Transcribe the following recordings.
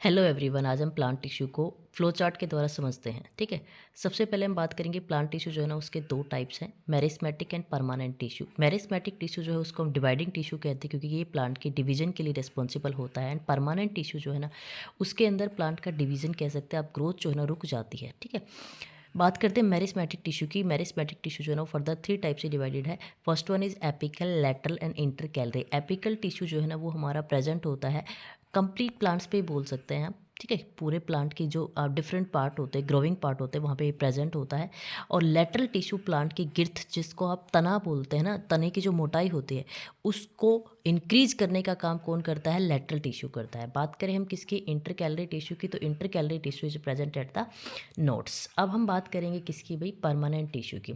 Hello everyone. आज हम plant tissue को फ्लो चार्ट के द्वारा समझते हैं। ठीक है। सबसे पहले हम बात करेंगे प्लांट टिश्यू जो है ना, उसके दो टाइप्स हैं, meristematic and permanent tissue. Meristematic tissue जो है उसको हम डिवाइडिंग टिश्यू कहते हैं, क्योंकि ये प्लांट के डिवीजन के लिए रिस्पॉन्सिबल होता है। एंड परमानेंट टिश्यू जो है ना, उसके अंदर प्लांट का डिवीजन कह सकते हैं आप, ग्रोथ जो है ना रुक जाती है। ठीक है। बात करते हैं मेरिस्मेटिक टिश्यू की। मेरिस्मेटिक टिश्यू जो है ना फर्दर थ्री टाइप से डिवाइडेड है। First one is apical, lateral and intercalary. Apical tissue जो है ना वो हमारा प्रेजेंट होता है कंप्लीट प्लांट्स पे बोल सकते हैं आप। ठीक है। पूरे प्लांट के जो डिफरेंट पार्ट होते हैं, ग्रोइंग पार्ट होते हैं, वहाँ पे प्रेजेंट होता है। और लेटरल टिश्यू प्लांट की गिर्थ, जिसको आप तना बोलते हैं ना, तने की जो मोटाई होती है उसको इंक्रीज करने का काम कौन करता है? लेटरल टिश्यू करता है। बात करें हम किसकी? इंटर कैलरी टिश्यू की, तो inter calorie tissue is present at the notes. अब हम बात करेंगे किसकी भाई? परमानेंट टिश्यू की।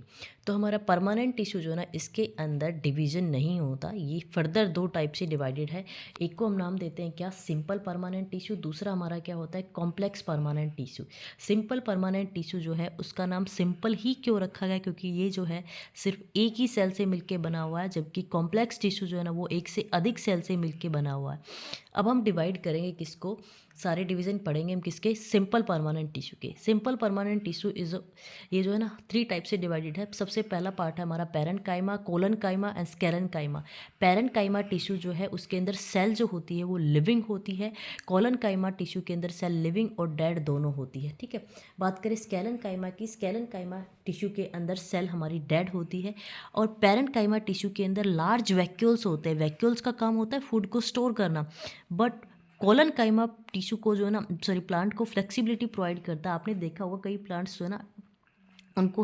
तो हमारा परमानेंट टिश्यू जो है ना, इसके अंदर डिवीजन नहीं होता। ये फर्दर दो टाइप से डिवाइडेड है। एक को हम नाम देते हैं क्या? Simple permanent tissue. दूसरा हमारा क्या होता है? Complex permanent tissue. Simple permanent tissue जो है उसका नाम सिंपल ही क्यों रखा गया? क्योंकि ये जो है सिर्फ एक ही सेल से मिलके बना हुआ है, जबकि कॉम्प्लेक्स टिश्यू जो है ना वो एक से अधिक सेल से मिलके बना हुआ है। अब हम डिवाइड करेंगे किसको? सारे डिवीजन पढ़ेंगे हम किसके? सिंपल परमानेंट टिश्यू के। सिंपल परमानेंट टिश्यू इज, ये जो है ना थ्री टाइप से डिवाइडेड है। सबसे पहला पार्ट है हमारा parenchyma, collenchyma and sclerenchyma. Parenchyma tissue जो है उसके अंदर सेल जो होती है वो लिविंग होती है। कोलन काइमा टिश्यू के अंदर सेल लिविंग और डेड दोनों होती है। ठीक है। बात करें स्केलेन्काइमा की, स्केलेन्काइमा टिश्यू के अंदर सेल हमारी डेड होती है। और पैरेन्काइमा टिश्यू के अंदर लार्ज वैक्यूल्स होते हैं। वैक्यूल्स का काम होता है फूड को स्टोर करना। बट कोलन काइमा टिश्यू को जो है ना, सॉरी, प्लांट को फ्लेक्सिबिलिटी प्रोवाइड करता है। आपने देखा होगा कई प्लांट्स जो है ना, उनको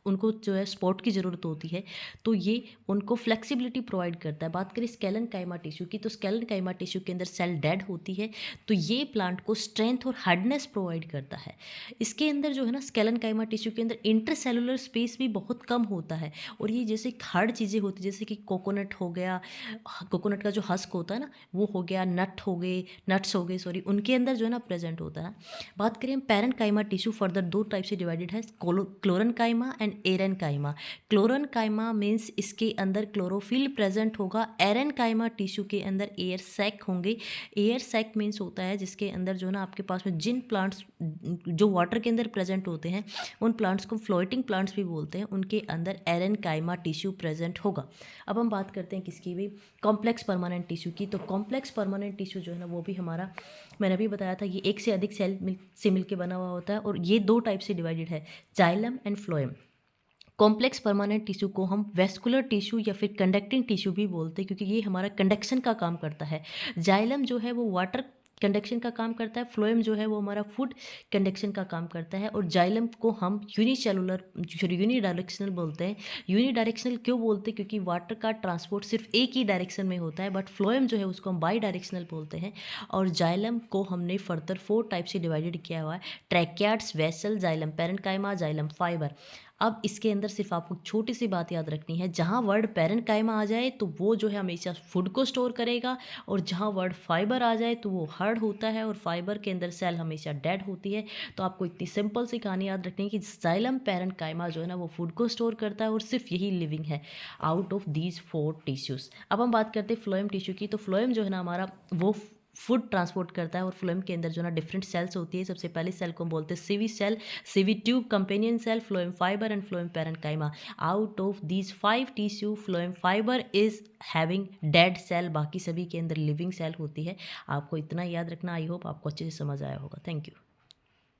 उनको जो है सपोर्ट की ज़रूरत होती है, तो ये उनको फ्लेक्सिबिलिटी प्रोवाइड करता है। बात करें स्केलन काइमा टिश्यू की, तो स्केलन काइमा टिश्यू के अंदर सेल डेड होती है, तो ये प्लांट को स्ट्रेंथ और हार्डनेस प्रोवाइड करता है। इसके अंदर जो है ना, स्केलन काइमा टिश्यू के अंदर इंटरसेलुलर स्पेस भी बहुत कम होता है। और ये जैसे हार्ड चीज़ें होती है, जैसे कि कोकोनट हो गया, कोकोनट का जो हस्क होता है ना वो हो गया, नट्स हो गए, सॉरी, उनके अंदर जो है ना प्रेजेंट होता है। बात करें हम पैरेन्काइमा टिश्यू, फर्दर दो टाइप से डिवाइडेड है, क्लोरेन्काइमा एंड एरेन्काइमा। क्लोरेन्काइमा मीन्स इसके अंदर क्लोरोफिल प्रेजेंट होगा। एरेन्काइमा टिश्यू के अंदर एयर सैक होंगे। एयर सैक मीन्स होता है जिसके अंदर जो ना आपके पास में जिन प्लांट्स जो वाटर के अंदर प्रेजेंट होते हैं, उन प्लांट्स को फ्लोटिंग प्लांट्स भी बोलते हैं, उनके अंदर एरेन्काइमा टिश्यू प्रेजेंट होगा। अब हम बात करते हैं किसकी भी? कॉम्प्लेक्स परमानेंट टिश्यू की। तो कॉम्प्लेक्स परमानेंट टिश्यू जो है ना वो भी हमारा, मैंने अभी बताया था, ये एक से अधिक सेल से मिलकर बना हुआ होता है। और ये दो टाइप से डिवाइडेड है, xylem and phloem. Complex permanent tissue को हम वेस्कुलर टिश्यू या फिर कंडक्टिंग टिश्यू भी बोलते हैं, क्योंकि ये हमारा कंडक्शन का काम करता है। जाइलम जो है वो वाटर कंडक्शन का काम करता है। फ्लोएम जो है वो हमारा फूड कंडक्शन का काम करता है। और जाइलम को हम यूनिसेलुलर, यूनिडायरेक्शनल बोलते हैं। यूनिडायरेक्शनल क्यों बोलते हैं? क्योंकि वाटर का ट्रांसपोर्ट सिर्फ एक ही डायरेक्शन में होता है। बट फ्लोएम जो है उसको हम बाई डायरेक्शनल बोलते हैं। और जाइलम को हमने फर्दर फोर टाइप से डिवाइडेड किया हुआ है, tracheids, vessel, xylem parenchyma, xylem fibre. अब इसके अंदर सिर्फ आपको छोटी सी बात याद रखनी है, जहाँ वर्ड पैरेन्काइमा आ जाए तो वो जो है हमेशा फूड को स्टोर करेगा, और जहाँ वर्ड फाइबर आ जाए तो वो हार्ड होता है, और फाइबर के अंदर सेल हमेशा डेड होती है। तो आपको इतनी सिंपल सी कहानी याद रखनी है कि जाइलम पैरेन्काइमा जो है ना वो फूड को स्टोर करता है, और सिर्फ यही लिविंग है out of these four tissues. अब हम बात करते हैं फ्लोएम टिश्यू की। तो फ्लोएम जो है ना हमारा वो फूड ट्रांसपोर्ट करता है। और फ्लोएम के अंदर जो ना डिफरेंट सेल्स होती है। सबसे पहले सेल को हम बोलते हैं sieve cell, sieve tube, companion cell, phloem fibre and phloem parenchyma. Out of these five tissue phloem fibre is having dead cell, बाकी सभी के अंदर लिविंग सेल होती है। आपको इतना याद रखना। आई होप आपको अच्छे से समझ आया होगा। Thank you.